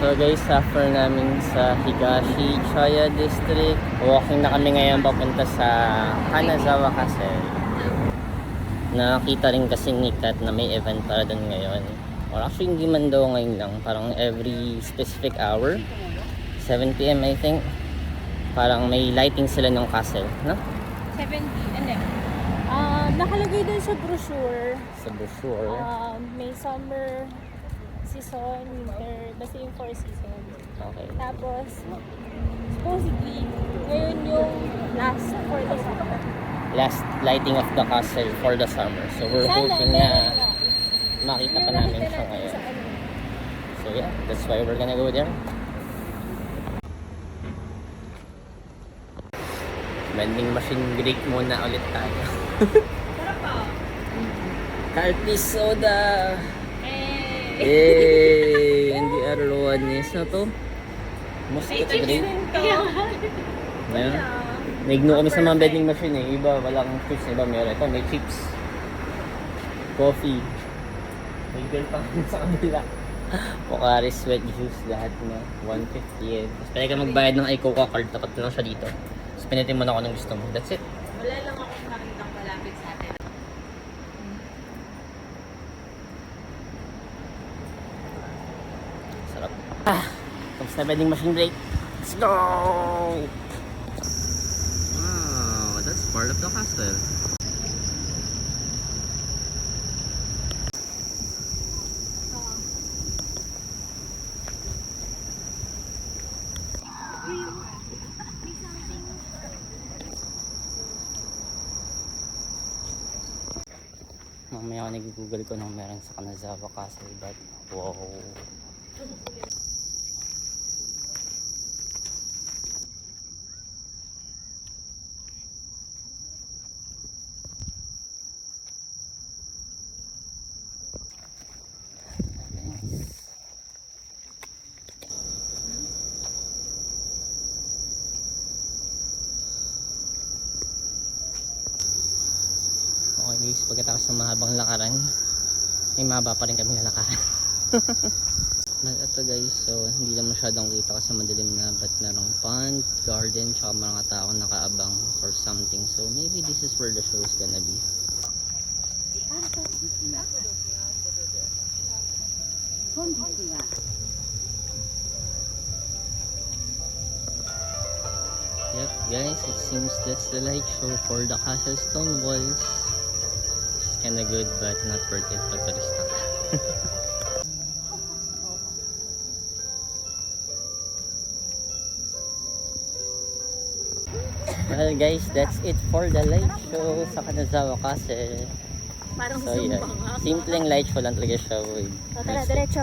So guys, after namin sa Higashi Chaya District, walking na kami ngayon papunta sa Kanazawa Castle. Nakita rin kasi ni Kat na may event para doon ngayon. Or actually hindi man daw ngayon lang, parang every specific hour, 7 PM I think. Parang may lighting sila ng castle, no? 70, ano nakalagay dun sa brochure. Sa brochure. May summer season, winter, basta yung 4 seasons. Okay. Tapos, supposedly, ngayon yung last for the summer. Last lighting of the castle for the summer. So we're hoping na makita pa namin siya ngayon. So yeah, that's why we're gonna go there. Vending machine break muna ulit tayo. Sarap pa. Carty soda! Eh! Yay! Hindi arrowanis na to. Mosquito drink. Ngayon, nag-ignore kami sa mga vending machine eh. Iba walang chips, iba meron. Ito may chips. Coffee. May girl pa sa kabila. Pocari sweat juice lahat na 150 yen. Tapos pwede ka magbayad ng iCoca card. Tapat na lang siya dito. Tapos pinitin mo na kung anong gusto mo. That's it. Wala lang akong nakitang malapit sa atin. Sarap. Tapos na vending machine break. Let's go! Wow, that's part of the castle. Mamaya ako nag-google ko nung meron sa Kanazawa Castle, but wow. Okay guys, pagkatapos ng mahabang lakaran, may mahaba pa rin kami na lakaran. Ito guys, so hindi lang masyadong kita kasi madilim na, but merong pond, garden, tsaka mga tao nakaabang for something. So maybe this is where the show is gonna be. Yep guys, it seems that's the light show for the Castle Stone Walls. Kinda good but not worth it pag turista ka. Well guys, that's it for the light show sa Kanazawa Castle. Parang So yeah, simpleng light show lang talaga siya with Tara, diretso.